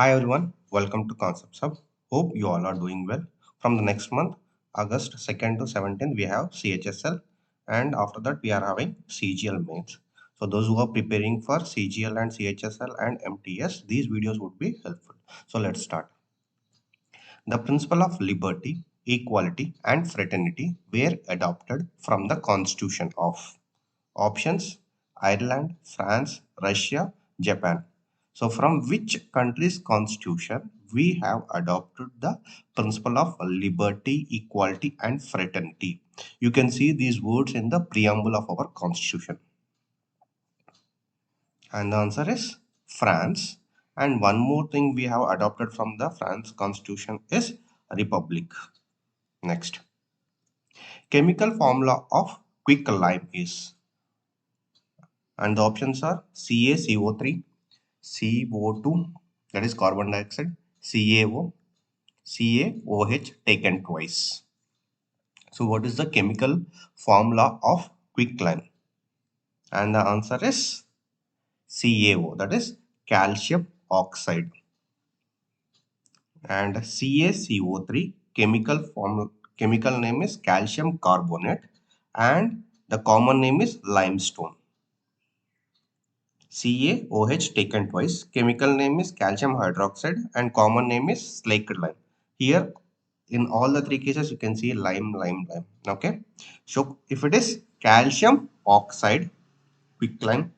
Hi everyone, welcome to Concepts Hub. Hope you all are doing well. From the next month, August 2nd to 17th, we have CHSL, and after that we are having CGL mains. So those who are preparing for CGL and CHSL and MTS, these videos would be helpful. So let's start. The principle of liberty, equality and fraternity were adopted from the Constitution of options: Ireland, France, Russia, Japan. So from which country's constitution we have adopted the principle of liberty, equality and fraternity? You can see these words in the preamble of our constitution. And the answer is France. And one more thing we have adopted from the France constitution is republic. Next. Chemical formula of quicklime is, and the options are CaCO3, CO2, that is carbon dioxide, CaO, CaOH taken twice. So what is the chemical formula of quicklime? And the answer is CaO, that is calcium oxide. And CaCO3 chemical name is calcium carbonate, and the common name is limestone. CaOH taken twice. Chemical name is calcium hydroxide and common name is slaked lime. Here in all the three cases you can see lime. Okay. So if it is calcium oxide, quicklime,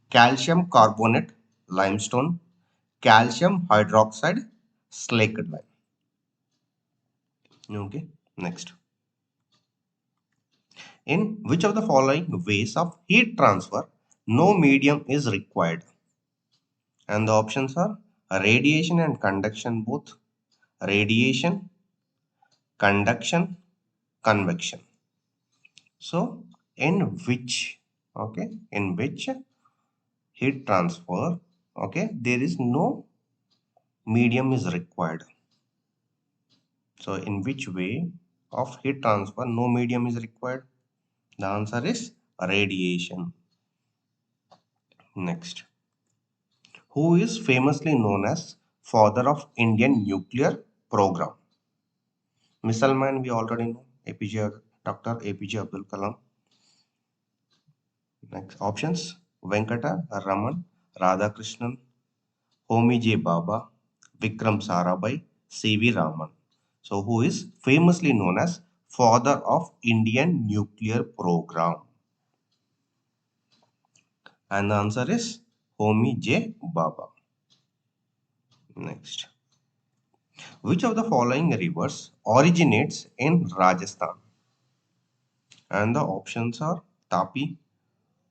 calcium carbonate, limestone, calcium hydroxide, slaked lime. Okay. Next. In which of the following ways of heat transfer no medium is required? And the options are radiation and conduction both, radiation, conduction, convection. So in which, in which heat transfer, there is no medium is required. So in which way of heat transfer no medium is required? The answer is radiation. Next. Who is famously known as father of Indian nuclear program? Missile man, we already know, Dr. APJ Abdul Kalam. Next options: Venkata Raman, Radhakrishnan, Homi J. Baba, Vikram Sarabhai, C.V. Raman. So who is famously known as father of Indian nuclear program? And the answer is Homi J. Baba. Next. Which of the following rivers originates in Rajasthan? And the options are Tapi,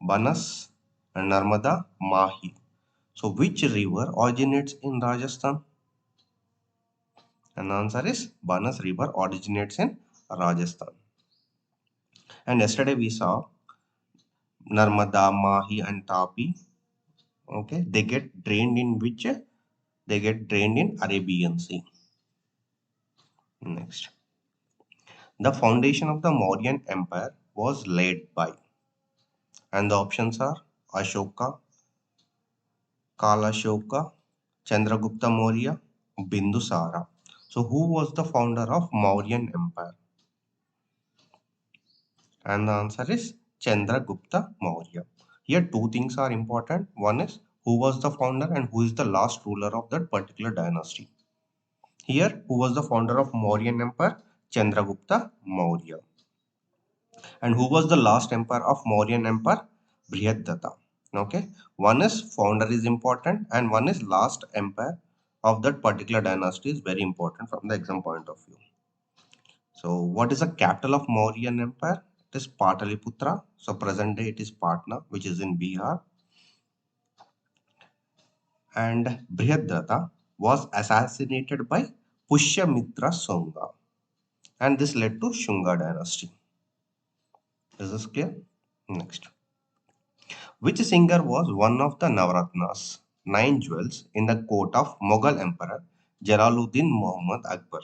Banas, Narmada, Mahi. So which river originates in Rajasthan? And the answer is Banas river originates in Rajasthan. And yesterday we saw Narmada, Mahi and Tapi. Okay, they get drained in which? They get drained in Arabian Sea. Next. The foundation of the Mauryan Empire was laid by. And the options are Ashoka, Kalashoka, Chandragupta Maurya, Bindusara. So who was the founder of Mauryan Empire? And the answer is Chandragupta Maurya. Here two things are important. One is who was the founder and who is the last ruler of that particular dynasty. Here who was the founder of Mauryan Empire? Chandragupta Maurya. And who was the last emperor of Mauryan Empire? Brihadatta. Okay. One is founder is important and one is last empire of that particular dynasty is very important from the exam point of view. So what is the capital of Mauryan Empire? It is Pataliputra. So present day it is Patna, which is in Bihar. And Brihadatta was assassinated by Pushyamitra Songa. And this led to Shunga dynasty. Is this clear? Next. Which singer was one of the Navratnas, 9 jewels, in the court of Mughal Emperor Jalaluddin Muhammad Akbar?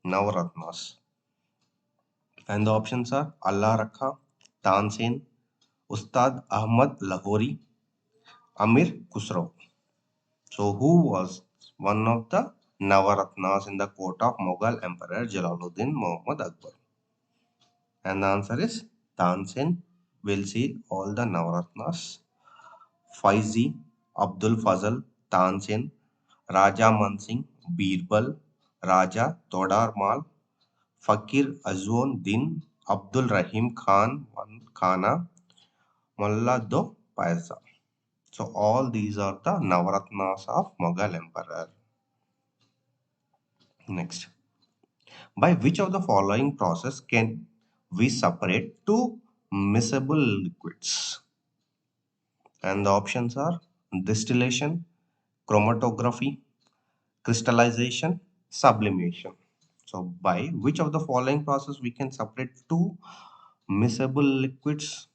Navratnas. And the options are Allah Rakha, Tansen, Ustad Ahmad Lahori, Amir Khusro. So who was one of the Navaratnas in the court of Mughal Emperor Jalaluddin Muhammad Akbar? And the answer is Tansin will seal all the Navaratnas. Faizi, Abdul Fazal, Tansin, Raja Mansingh, Birbal, Raja Todar Mal, Fakir Azwan Din, Abdul Rahim Khan, Khana, Mullah Do Paisa. So all these are the Navaratnas of Mughal Emperor. Next. By which of the following process can we separate two miscible liquids? And the options are distillation, chromatography, crystallization, sublimation. So by which of the following process we can separate two miscible liquids?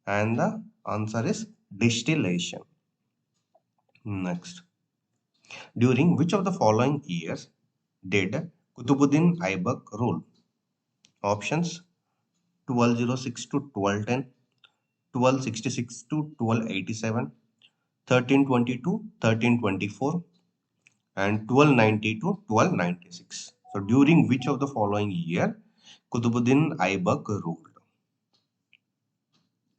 And the answer is distillation. Next. During which of the following years did Kutubuddin Aibak rule? Options 1206 to 1210, 1266 to 1287, 1322, 1324, and 1290 to 1296. So during which of the following year Kutubuddin Aibak ruled?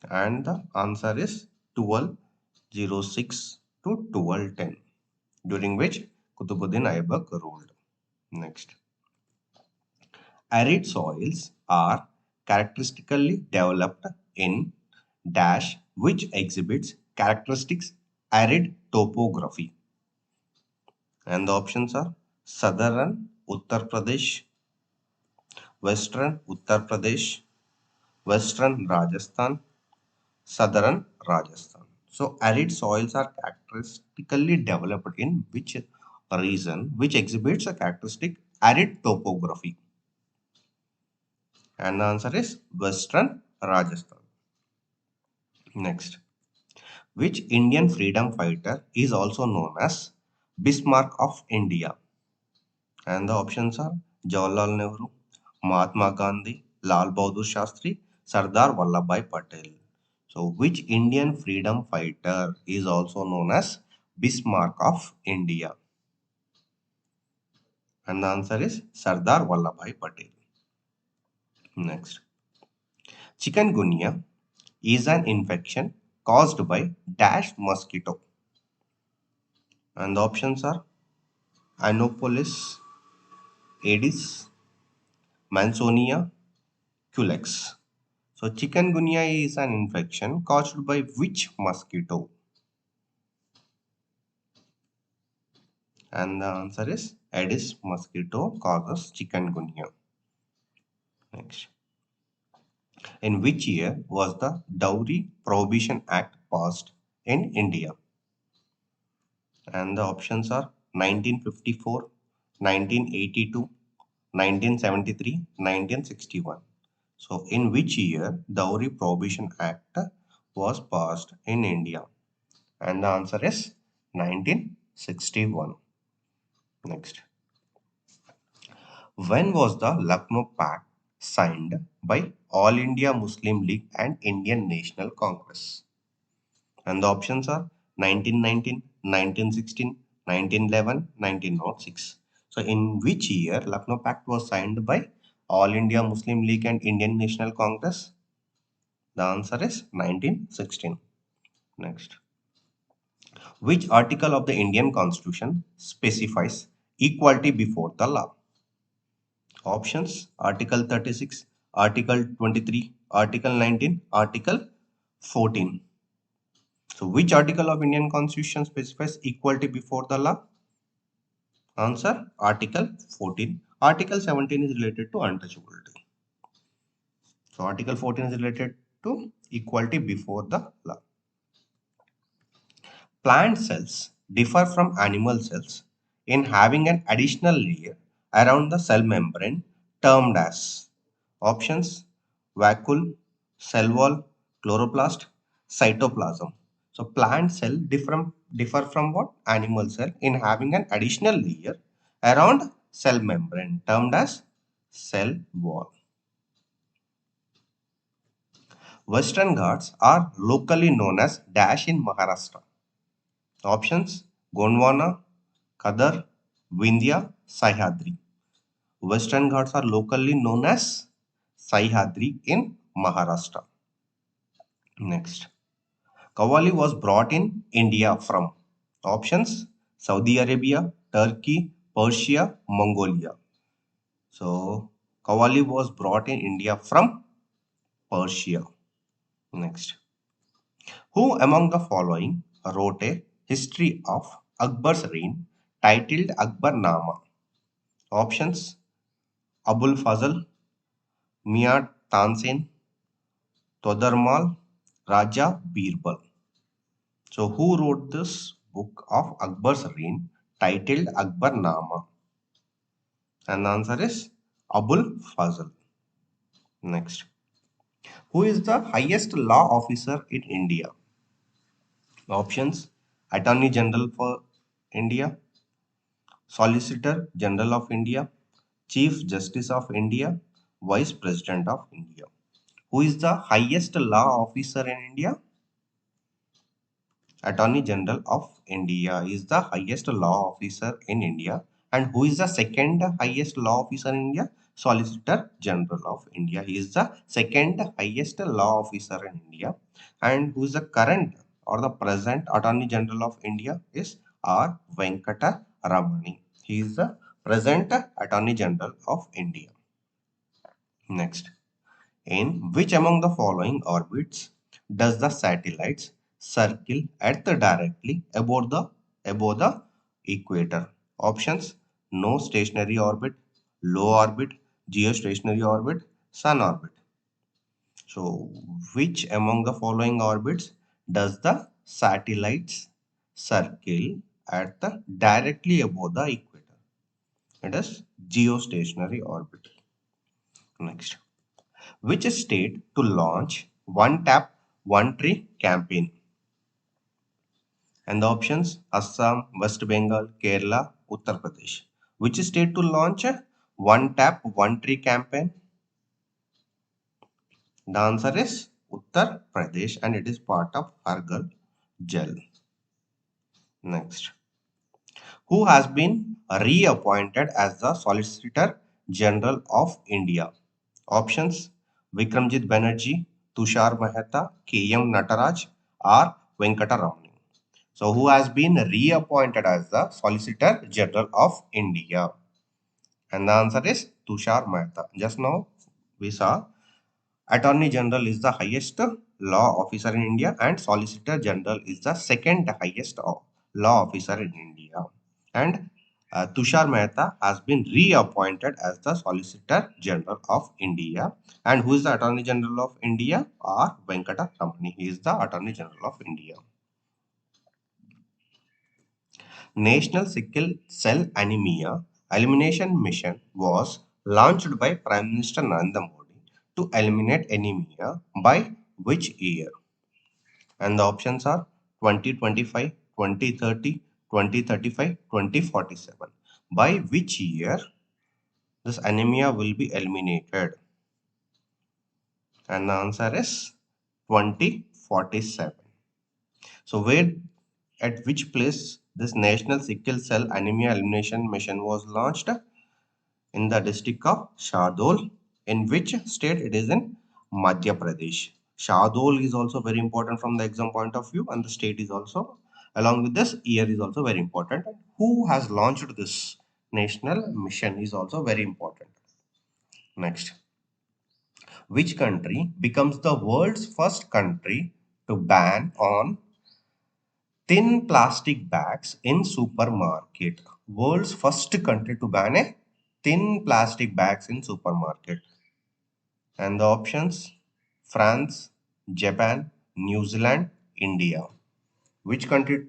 And the answer is 1206 to 1210, during which Kutubuddin Aibak ruled. Next. Arid soils are characteristically developed in dash which exhibits characteristics arid topography. And the options are southern Uttar Pradesh, western Uttar Pradesh, western Rajasthan, southern Rajasthan. So arid soils are characteristically developed in which region which exhibits a characteristic arid topography? And the answer is western Rajasthan. Next. Which Indian freedom fighter is also known as Bismarck of India? And the options are Jawaharlal Nehru, Mahatma Gandhi, Lal Bahadur Shastri, Sardar Vallabhbhai Patel. So, which Indian freedom fighter is also known as Bismarck of India? And the answer is Sardar Vallabhbhai Patel. Next. Chikungunya is an infection caused by dash mosquito. And the options are Anopheles, Aedes, Mansonia, Culex. So chikungunya is an infection caused by which mosquito? And the answer is Aedes mosquito causes chikungunya. Next. In which year was the Dowry Prohibition Act passed in India? And the options are 1954, 1982, 1973, 1961. So, in which year Dowry Prohibition Act was passed in India? And the answer is 1961. Next. When was the Lucknow Pact signed by All India Muslim League and Indian National Congress? And the options are 1919, 1916, 1911, 1906. So, in which year Lucknow Pact was signed by All India Muslim League and Indian National Congress? The answer is 1916. Next. Which article of the Indian Constitution specifies equality before the law? Options Article 36, Article 23, Article 19, Article 14. So, which article of Indian Constitution specifies equality before the law? Answer Article 14. Article 17 is related to untouchability. So, Article 14 is related to equality before the law. Plant cells differ from animal cells in having an additional layer around the cell membrane termed as options vacuole, cell wall, chloroplast, cytoplasm. So plant cell differ from what? Animal cell in having an additional layer around cell membrane termed as cell wall. Western Ghats are locally known as dash in Maharashtra. Options Gondwana, Kadar, Vindhya, Sahyadri. Western Ghats are locally known as Sahyadri in Maharashtra. Next. Qawwali was brought in India from options Saudi Arabia, Turkey, Persia, Mongolia. So Qawwali was brought in India from Persia. Next. Who among the following wrote a history of Akbar's reign titled Akbar Nama? Options Abul Fazl, Mia Tansen, Todarmal, Raja Birbal. So, who wrote this book of Akbar's reign titled Akbar Nama? And the answer is Abul Fazl. Next. Who is the highest law officer in India? Options Attorney General for India, Solicitor General of India, Chief Justice of India, Vice President of India. Who is the highest law officer in India? Attorney General of India is the highest law officer in India. And who is the second highest law officer in India? Solicitor General of India. He is the second highest law officer in India. And who is the current or the present Attorney General of India is R. Venkata Ramani. He is the present Attorney General of India. Next. In which among the following orbits does the satellites circle at the directly above the equator? Options no stationary orbit, low orbit, geostationary orbit, sun orbit. So which among the following orbits does the satellites circle at the directly above the equator? It is geostationary orbit. Next. Which state to launch One Tap, One Tree campaign? And the options Assam, West Bengal, Kerala, Uttar Pradesh. Which state to launch One Tap, One Tree campaign? The answer is Uttar Pradesh and it is part of Harghar Jal. Next. Who has been reappointed as the Solicitor General of India? Options Vikramjit Banerjee, Tushar Mehta, K.M. Nataraj, or Venkataramani. So, who has been reappointed as the Solicitor General of India? And the answer is Tushar Mehta. Just now we saw Attorney General is the highest law officer in India and Solicitor General is the second highest law officer in India. And Tushar Mehta has been reappointed as the Solicitor General of India. And who is the Attorney General of India? R. Venkata Ramani. He is the Attorney General of India. National Sickle Cell Anemia Elimination Mission was launched by Prime Minister Narendra Modi to eliminate anemia by which year? And the options are 2025, 2030, 2035, 2047. By which year this anemia will be eliminated? And the answer is 2047. So where at which place this National Sickle Cell Anemia Elimination Mission was launched? In the district of Shahdol. In which state? It is in Madhya Pradesh. Shahdol is also very important from the exam point of view and the state is also along with this year is also very important. Who has launched this national mission is also very important. Next. Which country becomes the world's first country to ban on thin plastic bags in supermarket? World's first country to ban a thin plastic bags in supermarket. And the options France, Japan, New Zealand, India. Which country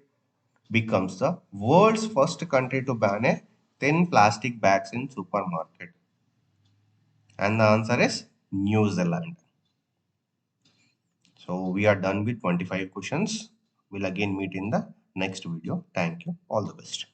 becomes the world's first country to ban a thin plastic bags in supermarket? And the answer is New Zealand. So we are done with 25 questions. We'll again meet in the next video. Thank you. All the best.